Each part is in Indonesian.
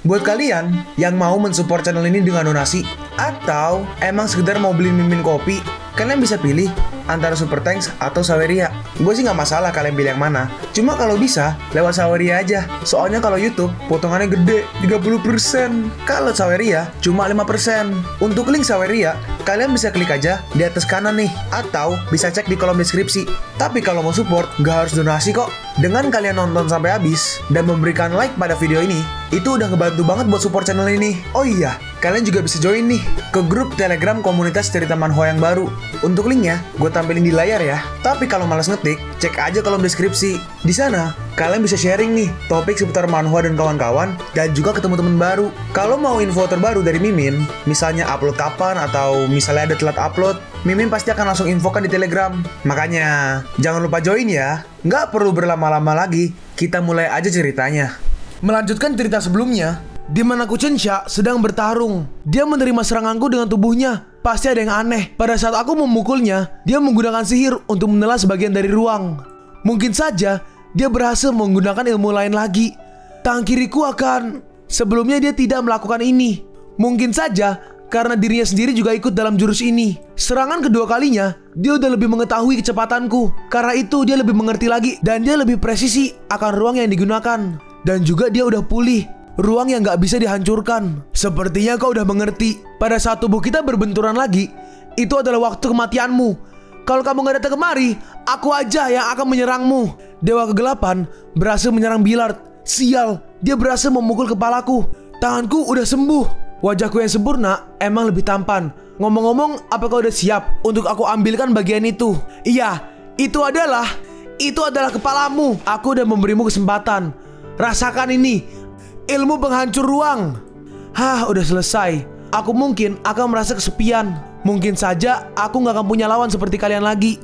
Buat kalian yang mau mensupport channel ini dengan donasi, atau emang sekedar mau beli Mimin kopi, kalian bisa pilih antara Super Thanks atau Saweria. Gue sih nggak masalah kalian pilih yang mana. Cuma kalau bisa, lewat Saweria aja. Soalnya kalau YouTube, potongannya gede, 30%. Kalau Saweria, cuma 5%. Untuk link Saweria, kalian bisa klik aja di atas kanan nih. Atau bisa cek di kolom deskripsi. Tapi kalau mau support, nggak harus donasi kok. Dengan kalian nonton sampai habis, dan memberikan like pada video ini, itu udah ngebantu banget buat support channel ini. Oh iya, kalian juga bisa join nih ke grup Telegram komunitas cerita manhwa yang baru. Untuk linknya, gue tampilin di layar ya. Tapi kalau malas ngetik, cek aja kolom deskripsi. Di sana, kalian bisa sharing nih topik seputar manhwa dan kawan-kawan, dan juga ketemu teman baru. Kalau mau info terbaru dari Mimin, misalnya upload kapan atau misalnya ada telat upload, Mimin pasti akan langsung infokan di Telegram. Makanya, jangan lupa join ya. Nggak perlu berlama-lama lagi, kita mulai aja ceritanya. Melanjutkan cerita sebelumnya, di mana Kuchensha sedang bertarung. Dia menerima seranganku dengan tubuhnya. Pasti ada yang aneh. Pada saat aku memukulnya, dia menggunakan sihir untuk menelan sebagian dari ruang. Mungkin saja dia berhasil menggunakan ilmu lain lagi. Tangan kiriku akan... Sebelumnya dia tidak melakukan ini. Mungkin saja karena dirinya sendiri juga ikut dalam jurus ini. Serangan kedua kalinya, dia udah lebih mengetahui kecepatanku. Karena itu dia lebih mengerti lagi, dan dia lebih presisi akan ruang yang digunakan. Dan juga dia udah pulih, ruang yang gak bisa dihancurkan. Sepertinya kau udah mengerti. Pada saat tubuh kita berbenturan lagi, itu adalah waktu kematianmu. Kalau kamu gak datang kemari, aku aja yang akan menyerangmu. Dewa Kegelapan berhasil menyerang Billard. Sial, dia berhasil memukul kepalaku. Tanganku udah sembuh. Wajahku yang sempurna emang lebih tampan. Ngomong-ngomong, apakah udah siap untuk aku ambilkan bagian itu? Iya, itu adalah kepalamu. Aku udah memberimu kesempatan. Rasakan ini, ilmu penghancur ruang. Udah selesai. Aku mungkin akan merasa kesepian. Mungkin saja aku gak akan punya lawan seperti kalian lagi.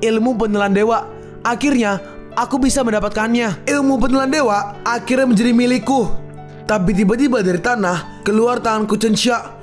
Ilmu penelan dewa. Akhirnya aku bisa mendapatkannya. Ilmu penelan dewa akhirnya menjadi milikku. Tapi tiba-tiba dari tanah keluar tangan Kuchensha.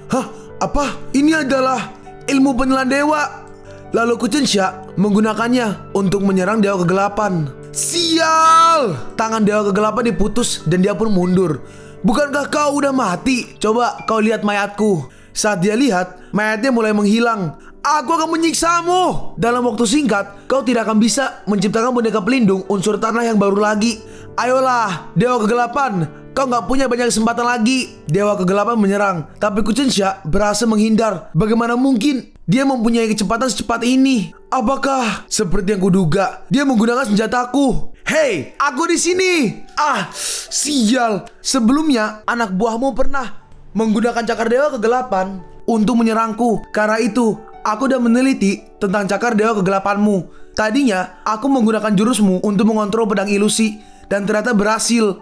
Apa? Ini adalah ilmu penelan dewa. Lalu Kuchensha menggunakannya untuk menyerang Dewa Kegelapan. Sial! Tangan Dewa Kegelapan diputus dan dia pun mundur. Bukankah kau udah mati? Coba kau lihat mayatku. Saat dia lihat, mayatnya mulai menghilang. Aku akan menyiksamu. Dalam waktu singkat, kau tidak akan bisa menciptakan boneka pelindung unsur tanah yang baru lagi. Ayolah, Dewa Kegelapan. Kau nggak punya banyak kesempatan lagi. Dewa Kegelapan menyerang, tapi Kuchensha berhasil menghindar. Bagaimana mungkin dia mempunyai kecepatan secepat ini? Apakah seperti yang kuduga, dia menggunakan senjataku? Hei, aku di sini. Sial. Sebelumnya anak buahmu pernah menggunakan cakar Dewa Kegelapan untuk menyerangku. Karena itu, aku udah meneliti tentang cakar Dewa Kegelapanmu. Tadinya aku menggunakan jurusmu untuk mengontrol pedang ilusi, dan ternyata berhasil.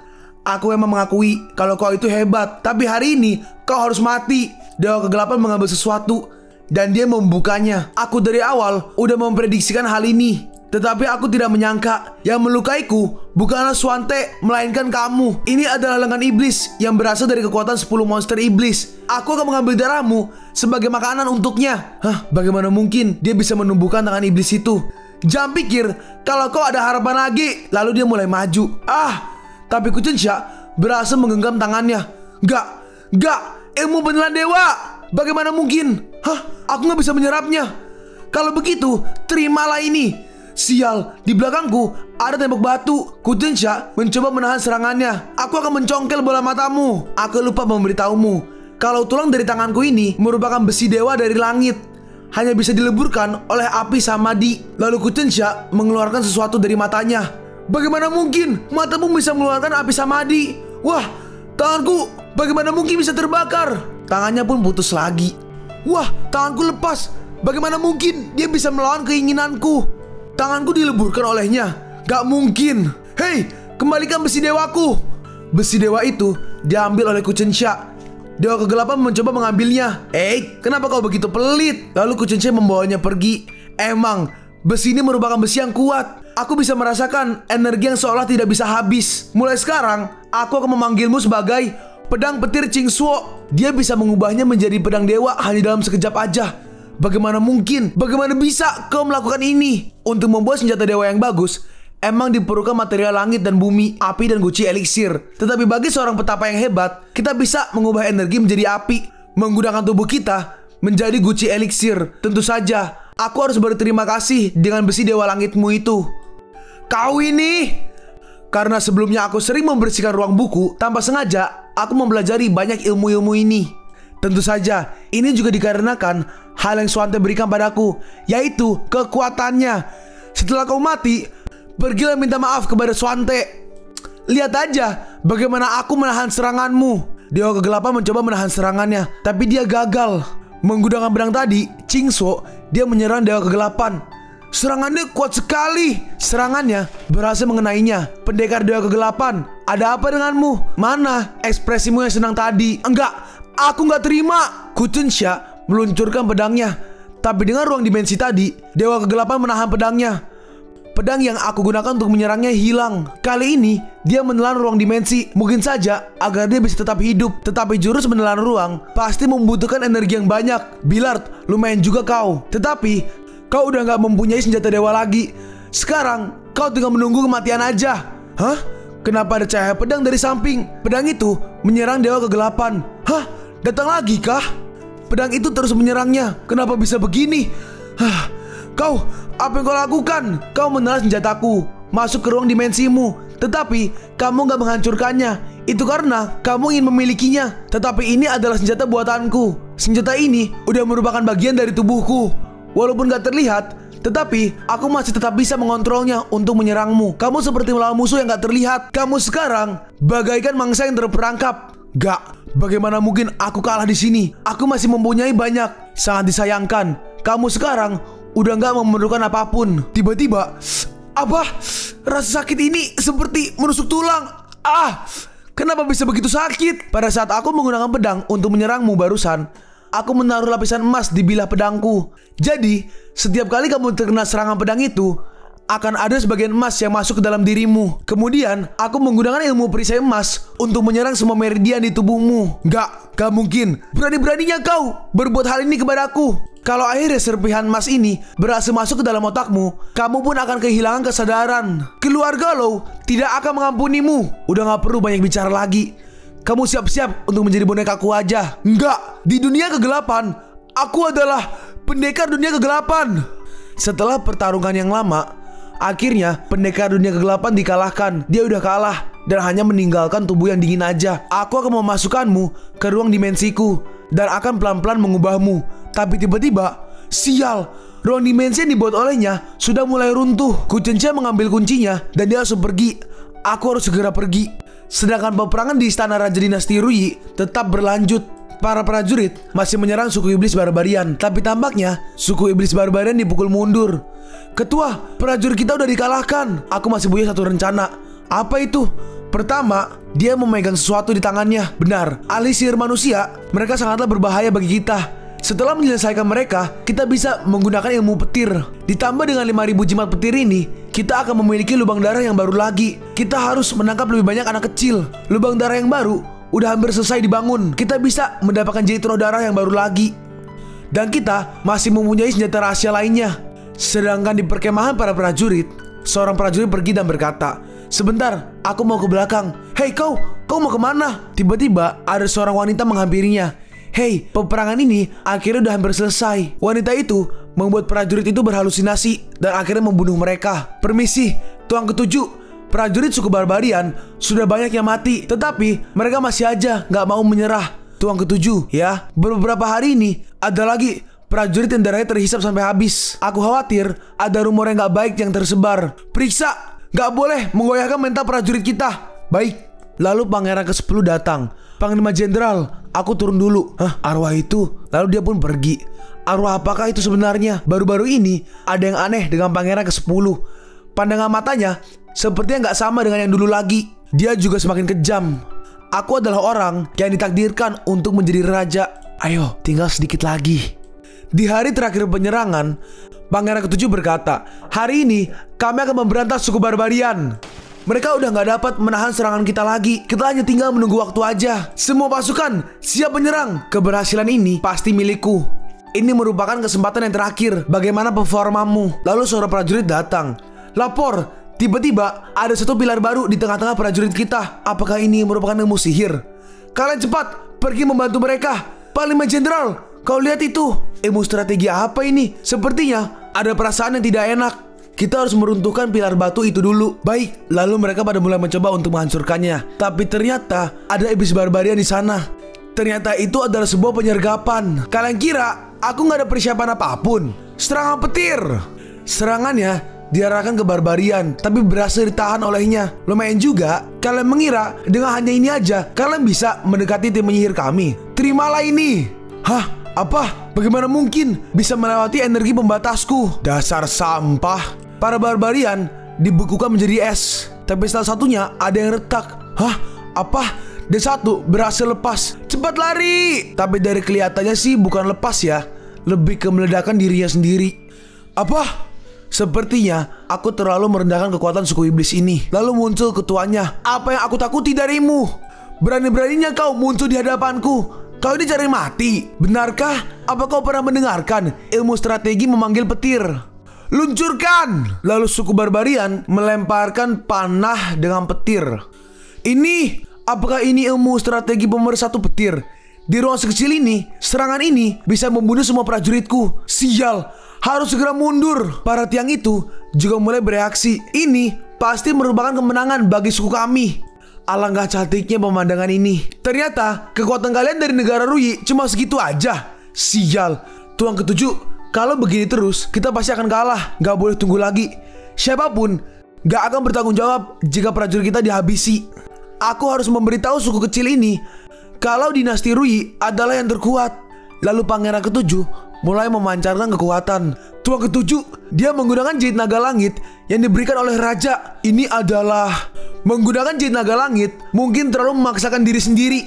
Aku emang mengakui kalau kau itu hebat. Tapi hari ini kau harus mati. Dewa Kegelapan mengambil sesuatu dan dia membukanya. Aku dari awal udah memprediksikan hal ini. Tetapi aku tidak menyangka yang melukaiku bukanlah Swante, melainkan kamu. Ini adalah lengan iblis yang berasal dari kekuatan 10 monster iblis. Aku akan mengambil darahmu sebagai makanan untuknya. Bagaimana mungkin dia bisa menumbuhkan tangan iblis itu? Jangan pikir kalau kau ada harapan lagi. Lalu dia mulai maju. Tapi Kuchensha berhasil menggenggam tangannya. Gak, ilmu penelan dewa. Bagaimana mungkin? Aku gak bisa menyerapnya. Kalau begitu, terimalah ini. Sial, di belakangku ada tembok batu. Kuchensha mencoba menahan serangannya. Aku akan mencongkel bola matamu. Aku lupa memberitahumu kalau tulang dari tanganku ini merupakan besi dewa dari langit. Hanya bisa dileburkan oleh api samadhi. Lalu Kuchensha mengeluarkan sesuatu dari matanya. Bagaimana mungkin matamu bisa mengeluarkan api samadhi? Wah, tanganku bagaimana mungkin bisa terbakar? Tangannya pun putus lagi. Wah, tanganku lepas. Bagaimana mungkin dia bisa melawan keinginanku? Tanganku dileburkan olehnya. Gak mungkin. Hei, kembalikan besi dewaku. Besi dewa itu diambil oleh Kuchensha. Dewa Kegelapan mencoba mengambilnya. Kenapa kau begitu pelit? Lalu Kuchensha membawanya pergi. Emang besi ini merupakan besi yang kuat. Aku bisa merasakan energi yang seolah tidak bisa habis. Mulai sekarang, aku akan memanggilmu sebagai pedang petir Chingsuo. Dia bisa mengubahnya menjadi pedang dewa hanya dalam sekejap aja. Bagaimana mungkin? Bagaimana bisa kau melakukan ini? Untuk membuat senjata dewa yang bagus, emang diperlukan material langit dan bumi, api dan guci eliksir. Tetapi bagi seorang petapa yang hebat, kita bisa mengubah energi menjadi api, menggunakan tubuh kita menjadi guci eliksir. Tentu saja, aku harus berterima kasih dengan besi dewa langitmu itu. Kau ini! Karena sebelumnya aku sering membersihkan ruang buku, tanpa sengaja aku mempelajari banyak ilmu-ilmu ini. Tentu saja, ini juga dikarenakan hal yang Swante berikan padaku, yaitu kekuatannya. Setelah kau mati, pergilah minta maaf kepada Swante. Lihat aja bagaimana aku menahan seranganmu. Dewa kegelapan mencoba menahan serangannya, tapi dia gagal. Menggunakan pedang tadi, Qingso, dia menyerang dewa kegelapan. Serangannya kuat sekali. Serangannya berhasil mengenainya. Pendekar dewa kegelapan, ada apa denganmu? Mana ekspresimu yang senang tadi? Enggak, aku nggak terima. Kuchensha meluncurkan pedangnya. Tapi dengan ruang dimensi tadi, dewa kegelapan menahan pedangnya. Pedang yang aku gunakan untuk menyerangnya hilang. Kali ini, dia menelan ruang dimensi. Mungkin saja agar dia bisa tetap hidup. Tetapi jurus menelan ruang pasti membutuhkan energi yang banyak. Billard, lumayan juga kau. Tetapi, kau udah gak mempunyai senjata dewa lagi. Sekarang, kau tinggal menunggu kematian aja. Hah? Kenapa ada cahaya pedang dari samping? Pedang itu menyerang dewa kegelapan. Hah? Datang lagi kah? Pedang itu terus menyerangnya. Kenapa bisa begini? Hah? Kau, apa yang kau lakukan? Kau menelan senjataku, masuk ke ruang dimensimu. Tetapi, kamu gak menghancurkannya. Itu karena kamu ingin memilikinya. Tetapi ini adalah senjata buatanku. Senjata ini udah merupakan bagian dari tubuhku. Walaupun gak terlihat, tetapi aku masih tetap bisa mengontrolnya untuk menyerangmu. Kamu seperti melawan musuh yang gak terlihat. Kamu sekarang bagaikan mangsa yang terperangkap. Gak, bagaimana mungkin aku kalah di sini? Aku masih mempunyai banyak. Sangat disayangkan. Kamu sekarang udah gak memerlukan apapun. Tiba-tiba, apa? Rasa sakit ini seperti menusuk tulang. Kenapa bisa begitu sakit? Pada saat aku menggunakan pedang untuk menyerangmu barusan, aku menaruh lapisan emas di bilah pedangku. Jadi, setiap kali kamu terkena serangan pedang itu, akan ada sebagian emas yang masuk ke dalam dirimu. Kemudian, aku menggunakan ilmu perisai emas untuk menyerang semua meridian di tubuhmu. Gak mungkin. Berani-beraninya kau berbuat hal ini kepadaku. Kalau akhirnya serpihan emas ini berhasil masuk ke dalam otakmu, kamu pun akan kehilangan kesadaran. Keluarga lo tidak akan mengampunimu. Udah gak perlu banyak bicara lagi. Kamu siap-siap untuk menjadi bonekaku aja. Enggak, di dunia kegelapan, aku adalah pendekar dunia kegelapan. Setelah pertarungan yang lama, akhirnya pendekar dunia kegelapan dikalahkan. Dia udah kalah dan hanya meninggalkan tubuh yang dingin aja. Aku akan memasukkanmu ke ruang dimensiku dan akan pelan-pelan mengubahmu. Tapi tiba-tiba, sial, ruang dimensi yang dibuat olehnya sudah mulai runtuh. Kuchensha mengambil kuncinya dan dia langsung pergi. Aku harus segera pergi. Sedangkan peperangan di istana Raja Dinasti Ruyi tetap berlanjut. Para prajurit masih menyerang suku iblis barbarian. Tapi tampaknya suku iblis barbarian dipukul mundur. Ketua, prajurit kita udah dikalahkan. Aku masih punya satu rencana. Apa itu? Pertama, dia memegang sesuatu di tangannya. Benar, ahli sihir manusia, mereka sangatlah berbahaya bagi kita. Setelah menyelesaikan mereka, kita bisa menggunakan ilmu petir. Ditambah dengan 5000 jimat petir ini, kita akan memiliki lubang darah yang baru lagi. Kita harus menangkap lebih banyak anak kecil. Lubang darah yang baru udah hampir selesai dibangun. Kita bisa mendapatkan jait roh darah yang baru lagi. Dan kita masih mempunyai senjata rahasia lainnya. Sedangkan di perkemahan para prajurit, seorang prajurit pergi dan berkata, "Sebentar, aku mau ke belakang." "Hei kau mau kemana?" Tiba-tiba ada seorang wanita menghampirinya. "Hei, peperangan ini akhirnya udah hampir selesai." Wanita itu membuat prajurit itu berhalusinasi dan akhirnya membunuh mereka. "Permisi, Tuan Ketujuh, prajurit suku barbarian sudah banyak yang mati, tetapi mereka masih aja gak mau menyerah. Tuan Ketujuh, ya, beberapa hari ini ada lagi prajurit yang darahnya terhisap sampai habis. Aku khawatir ada rumor yang gak baik yang tersebar. Periksa, gak boleh menggoyahkan mental prajurit kita." "Baik." Lalu pangeran ke-10 datang. "Panglima Jenderal, aku turun dulu." "Hah, arwah itu?" Lalu dia pun pergi. Arwah apakah itu sebenarnya? Baru-baru ini ada yang aneh dengan pangeran ke-10. Pandangan matanya sepertinya gak sama dengan yang dulu lagi. Dia juga semakin kejam. Aku adalah orang yang ditakdirkan untuk menjadi raja. Ayo, tinggal sedikit lagi. Di hari terakhir penyerangan, pangeran ke-7 berkata, "Hari ini kami akan memberantas suku barbarian. Mereka udah gak dapat menahan serangan kita lagi. Kita hanya tinggal menunggu waktu aja. Semua pasukan siap menyerang. Keberhasilan ini pasti milikku. Ini merupakan kesempatan yang terakhir. Bagaimana performamu?" Lalu seorang prajurit datang. "Lapor, Tiba-tiba ada satu pilar baru di tengah-tengah prajurit kita. Apakah ini merupakan ilmu sihir? Kalian cepat pergi membantu mereka. Panglima Jenderal, kau lihat itu. Ilmu strategi apa ini? Sepertinya ada perasaan yang tidak enak. Kita harus meruntuhkan pilar batu itu dulu. Baik, lalu mereka pada mulai mencoba untuk menghancurkannya. Tapi ternyata ada iblis barbarian di sana. Ternyata itu adalah sebuah penyergapan. Kalian kira aku nggak ada persiapan apapun? Serangan petir. Serangannya diarahkan ke barbarian, tapi berhasil ditahan olehnya. Lumayan juga. Kalian mengira dengan hanya ini aja kalian bisa mendekati tim penyihir kami. Terimalah ini. Hah? Apa? Bagaimana mungkin bisa melewati energi pembatasku? Dasar sampah. Para barbarian dibekukan menjadi es. Tapi salah satunya ada yang retak. Hah? Apa? Dan satu berhasil lepas. Cepat lari. Tapi dari kelihatannya sih bukan lepas ya, lebih ke meledakkan dirinya sendiri. Apa? Sepertinya aku terlalu merendahkan kekuatan suku iblis ini. Lalu muncul ketuanya. Apa yang aku takuti darimu? Berani-beraninya kau muncul di hadapanku. Kau ini cari mati. Benarkah? Apa kau pernah mendengarkan ilmu strategi memanggil petir? Luncurkan! Lalu suku barbarian melemparkan panah dengan petir. Ini, apakah ini ilmu strategi pemersatu petir? Di ruang sekecil ini, serangan ini bisa membunuh semua prajuritku. Sial, harus segera mundur. Para tiang itu juga mulai bereaksi. Ini pasti merupakan kemenangan bagi suku kami. Alangkah cantiknya pemandangan ini. Ternyata kekuatan kalian dari negara Ruyi cuma segitu aja. Sial, tuang ketujuh. Kalau begini terus, kita pasti akan kalah. Gak boleh tunggu lagi. Siapapun gak akan bertanggung jawab jika prajurit kita dihabisi. Aku harus memberitahu suku kecil ini kalau dinasti Ruyi adalah yang terkuat. Lalu pangeran ketujuh mulai memancarkan kekuatan. Tuang ketujuh, dia menggunakan jahit naga langit yang diberikan oleh raja. Ini adalah menggunakan jahit naga langit. Mungkin terlalu memaksakan diri sendiri,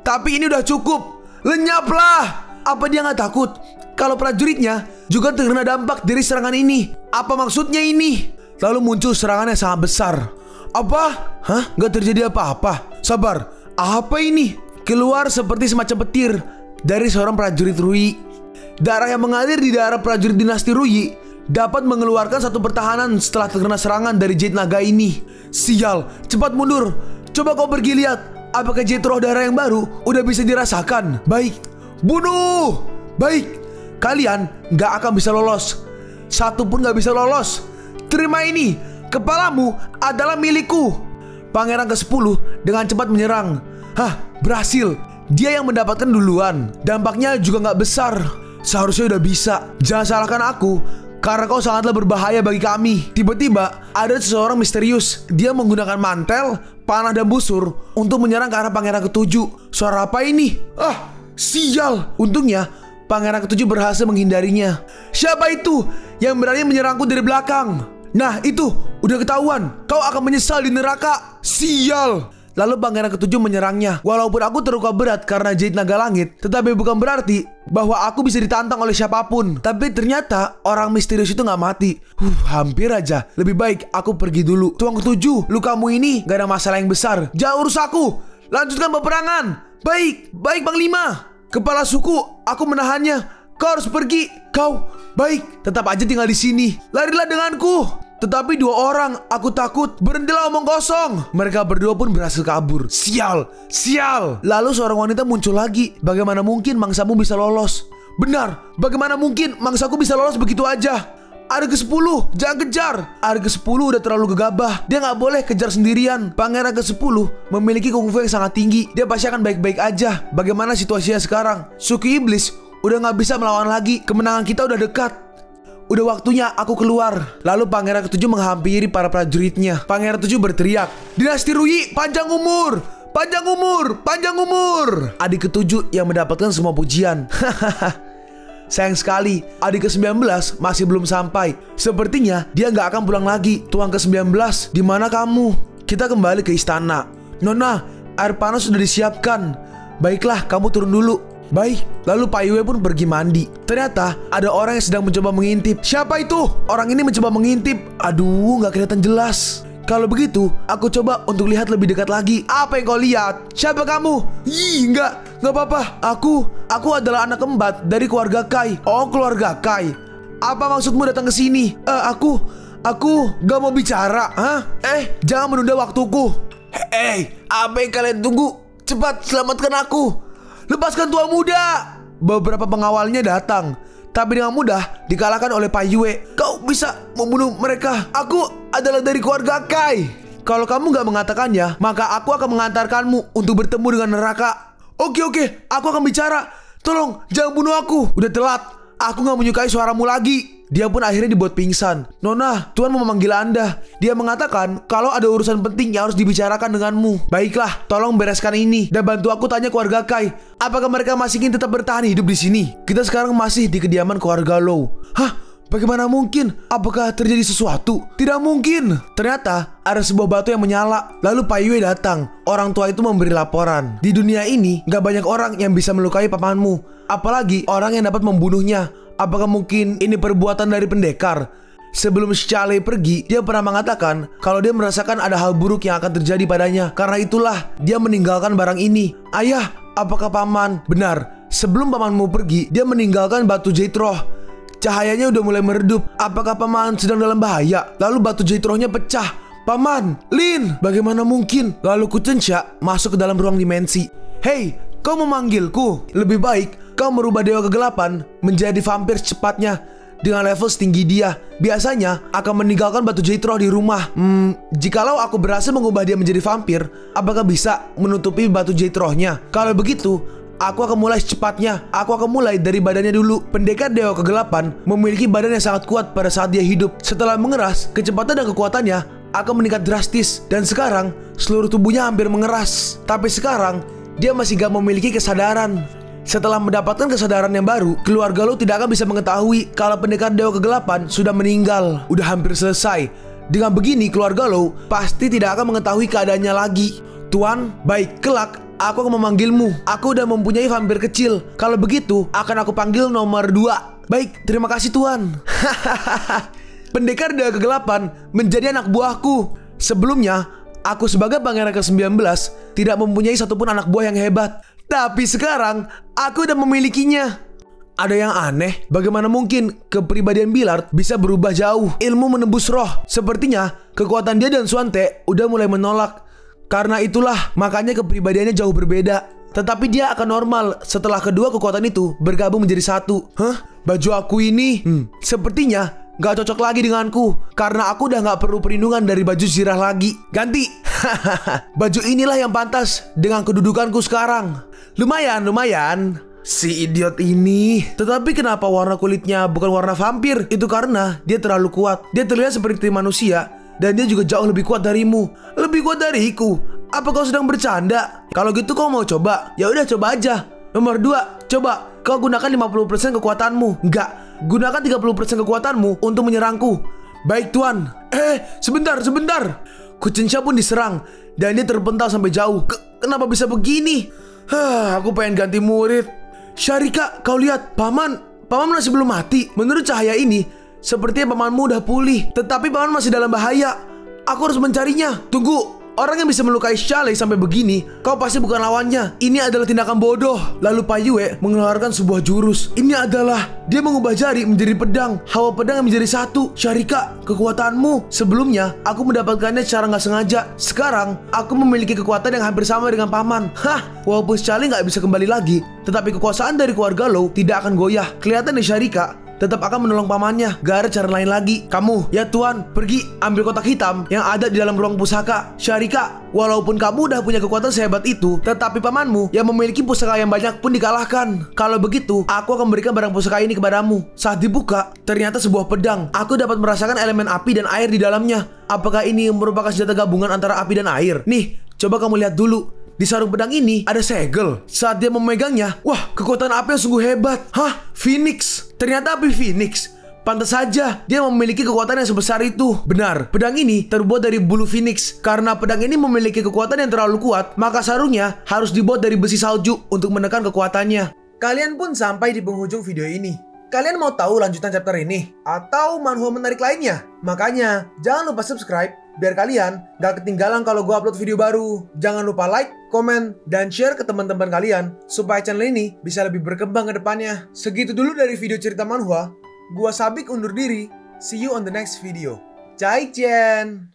tapi ini udah cukup. Lenyaplah. Apa dia gak takut kalau prajuritnya juga terkena dampak dari serangan ini? Apa maksudnya ini? Lalu muncul serangan yang sangat besar. Apa? Hah? Gak terjadi apa-apa. Sabar. Apa ini? Keluar seperti semacam petir dari seorang prajurit Ruyi. Darah yang mengalir di daerah prajurit dinasti Ruyi dapat mengeluarkan satu pertahanan setelah terkena serangan dari jahit naga ini. Sial, cepat mundur. Coba kau pergi lihat. Apakah jahit roh darah yang baru udah bisa dirasakan? Baik. Bunuh. Baik. Kalian gak akan bisa lolos. Satu pun gak bisa lolos. Terima ini. Kepalamu adalah milikku. Pangeran ke-10 dengan cepat menyerang. Hah, berhasil. Dia yang mendapatkan duluan. Dampaknya juga gak besar. Seharusnya udah bisa. Jangan salahkan aku, karena kau sangatlah berbahaya bagi kami. Tiba-tiba ada seseorang misterius. Dia menggunakan mantel, panah dan busur untuk menyerang ke arah pangeran ke-7. Suara apa ini? Ah, sial. Untungnya pangeran ke-7 berhasil menghindarinya. Siapa itu yang berani menyerangku dari belakang? Nah itu, udah ketahuan. Kau akan menyesal di neraka. Sial. Lalu pangeran ke-7 menyerangnya. Walaupun aku terluka berat karena jahit naga langit, tetapi bukan berarti bahwa aku bisa ditantang oleh siapapun. Tapi ternyata orang misterius itu gak mati. Hampir aja. Lebih baik aku pergi dulu. Tuang ke-7, lukamu ini gak ada masalah yang besar. Jangan urus aku. Lanjutkan peperangan. Baik, baik Panglima. Kepala suku, aku menahannya. Kau harus pergi. Kau, baik, tetap aja tinggal di sini. Larilah denganku. Tetapi dua orang, aku takut. Berhentilah omong kosong. Mereka berdua pun berhasil kabur. Sial, sial. Lalu seorang wanita muncul lagi. Bagaimana mungkin mangsamu bisa lolos? Benar, bagaimana mungkin mangsaku bisa lolos begitu aja? Ada ke-10, jangan kejar. Ada ke-10 udah terlalu gegabah. Dia gak boleh kejar sendirian. Pangeran ke-10 memiliki kungfu yang sangat tinggi. Dia pasti akan baik-baik aja. Bagaimana situasinya sekarang? Suku iblis udah gak bisa melawan lagi. Kemenangan kita udah dekat. Udah waktunya aku keluar. Lalu pangeran ke-7 menghampiri para prajuritnya. Pangeran ke-7 berteriak, dinasti Ruyi panjang umur, panjang umur, panjang umur. Adik ke-7 yang mendapatkan semua pujian. Sayang sekali, adik ke-19 masih belum sampai. Sepertinya dia nggak akan pulang lagi. Tuang ke-19, di mana kamu? Kita kembali ke istana. Nona, air panas sudah disiapkan. Baiklah, kamu turun dulu. Baik, lalu Pak Iwe pun pergi mandi. Ternyata ada orang yang sedang mencoba mengintip. Siapa itu? Orang ini mencoba mengintip. Aduh, nggak kelihatan jelas. Kalau begitu, aku coba untuk lihat lebih dekat lagi. Apa yang kau lihat? Siapa kamu? Ih, nggak apa-apa. Aku adalah anak keempat dari keluarga Kai. Oh, keluarga Kai. Apa maksudmu datang ke sini? Aku gak mau bicara. Jangan menunda waktuku. Hei, apa yang kalian tunggu? Cepat selamatkan aku. Lepaskan Tuan Muda. Beberapa pengawalnya datang, tapi dengan mudah dikalahkan oleh Pai Yue. Kau bisa membunuh mereka. Aku adalah dari keluarga Kai. Kalau kamu gak mengatakannya, maka aku akan mengantarkanmu untuk bertemu dengan neraka. Oke, aku akan bicara. Tolong, jangan bunuh aku. Udah telat. Aku gak menyukai suaramu lagi. Dia pun akhirnya dibuat pingsan. Nona, Tuan mau memanggil Anda. Dia mengatakan kalau ada urusan penting yang harus dibicarakan denganmu. Baiklah, tolong bereskan ini dan bantu aku tanya keluarga Kai. Apakah mereka masih ingin tetap bertahan hidup di sini? Kita sekarang masih di kediaman keluarga Low. Bagaimana mungkin? Apakah terjadi sesuatu? Tidak mungkin. Ternyata ada sebuah batu yang menyala. Lalu Pai Yue datang. Orang tua itu memberi laporan. Di dunia ini gak banyak orang yang bisa melukai pamanmu, apalagi orang yang dapat membunuhnya. Apakah mungkin ini perbuatan dari pendekar? Sebelum Shale pergi, dia pernah mengatakan kalau dia merasakan ada hal buruk yang akan terjadi padanya. Karena itulah dia meninggalkan barang ini. Ayah, apakah paman benar? Sebelum pamanmu pergi, dia meninggalkan batu jade roh. Cahayanya udah mulai meredup. Apakah paman sedang dalam bahaya? Lalu batu jade rohnya pecah. Paman, Lin, bagaimana mungkin? Lalu Kucensha masuk ke dalam ruang dimensi. Hei, kau memanggilku? Lebih baik kau merubah Dewa Kegelapan menjadi vampir secepatnya. Dengan level setinggi dia, biasanya akan meninggalkan batu jade roh di rumah. Jikalau aku berhasil mengubah dia menjadi vampir, apakah bisa menutupi batu jade rohnya? Kalau begitu, aku akan mulai secepatnya. Aku akan mulai dari badannya dulu. Pendekar Dewa Kegelapan memiliki badan yang sangat kuat pada saat dia hidup. Setelah mengeras, kecepatan dan kekuatannya akan meningkat drastis. Dan sekarang, seluruh tubuhnya hampir mengeras. Tapi sekarang, dia masih gak memiliki kesadaran. Setelah mendapatkan kesadaran yang baru, keluarga lo tidak akan bisa mengetahui kalau pendekar Dewa Kegelapan sudah meninggal. Udah hampir selesai. Dengan begini, keluarga lo pasti tidak akan mengetahui keadaannya lagi. Tuan, baik, kelak aku akan memanggilmu. Aku udah mempunyai vampir kecil. Kalau begitu, akan aku panggil nomor 2. Baik, terima kasih Tuan. Pendekar Dewa Kegelapan menjadi anak buahku. Sebelumnya, aku sebagai pangeran ke-19 tidak mempunyai satupun anak buah yang hebat. Tapi sekarang, aku udah memilikinya. Ada yang aneh, bagaimana mungkin kepribadian Billard bisa berubah jauh? Ilmu menembus roh. Sepertinya, kekuatan dia dan Swante udah mulai menolak. Karena itulah, makanya kepribadiannya jauh berbeda. Tetapi dia akan normal setelah kedua kekuatan itu bergabung menjadi satu. Baju aku ini sepertinya gak cocok lagi denganku. Karena aku udah gak perlu perlindungan dari baju zirah lagi. Ganti. Baju inilah yang pantas dengan kedudukanku sekarang. Lumayan. Si idiot ini. Tetapi kenapa warna kulitnya bukan warna vampir? Itu karena dia terlalu kuat. Dia terlihat seperti manusia. Dan dia juga jauh lebih kuat darimu. Lebih kuat dariku. Apa kau sedang bercanda? Kalau gitu kau mau coba? Ya udah coba aja. Nomor 2, coba kau gunakan 50% kekuatanmu. Enggak, gunakan 30% kekuatanmu untuk menyerangku. Baik Tuan. Sebentar. Kucensha pun diserang dan dia terpental sampai jauh. Kenapa bisa begini? Aku pengen ganti murid. Sharika, kau lihat, paman masih belum mati. Menurut cahaya ini, sepertinya pamanmu udah pulih. Tetapi paman masih dalam bahaya. Aku harus mencarinya. Tunggu, orang yang bisa melukai Shale sampai begini, kau pasti bukan lawannya. Ini adalah tindakan bodoh. Lalu Pai Yue mengeluarkan sebuah jurus. Ini adalah dia mengubah jari menjadi pedang. Hawa pedang yang menjadi satu. Sharika, kekuatanmu. Sebelumnya, aku mendapatkannya secara nggak sengaja. Sekarang, aku memiliki kekuatan yang hampir sama dengan paman. Walaupun Shale nggak bisa kembali lagi, tetapi kekuasaan dari keluarga Low tidak akan goyah. Kelihatan nih Sharika tetap akan menolong pamannya. Gak ada cara lain lagi. Kamu, ya Tuan, pergi ambil kotak hitam yang ada di dalam ruang pusaka. Sharika, walaupun kamu udah punya kekuatan sehebat itu, tetapi pamanmu yang memiliki pusaka yang banyak pun dikalahkan. Kalau begitu, aku akan memberikan barang pusaka ini kepadamu. Saat dibuka, ternyata sebuah pedang. Aku dapat merasakan elemen api dan air di dalamnya. Apakah ini merupakan senjata gabungan antara api dan air? Nih, coba kamu lihat dulu. Di sarung pedang ini ada segel. Saat dia memegangnya, wah, kekuatan api yang sungguh hebat. Phoenix. Ternyata api Phoenix. Pantas saja dia memiliki kekuatan yang sebesar itu. Benar, pedang ini terbuat dari bulu Phoenix. Karena pedang ini memiliki kekuatan yang terlalu kuat, maka sarungnya harus dibuat dari besi salju untuk menekan kekuatannya. Kalian pun sampai di penghujung video ini. Kalian mau tahu lanjutan chapter ini? Atau manhwa menarik lainnya? Makanya, jangan lupa subscribe biar kalian gak ketinggalan kalau gue upload video baru. Jangan lupa like, komen, dan share ke teman-teman kalian supaya channel ini bisa lebih berkembang ke depannya. Segitu dulu dari video cerita manhwa. Gua Sabik undur diri. See you on the next video. Zaijian.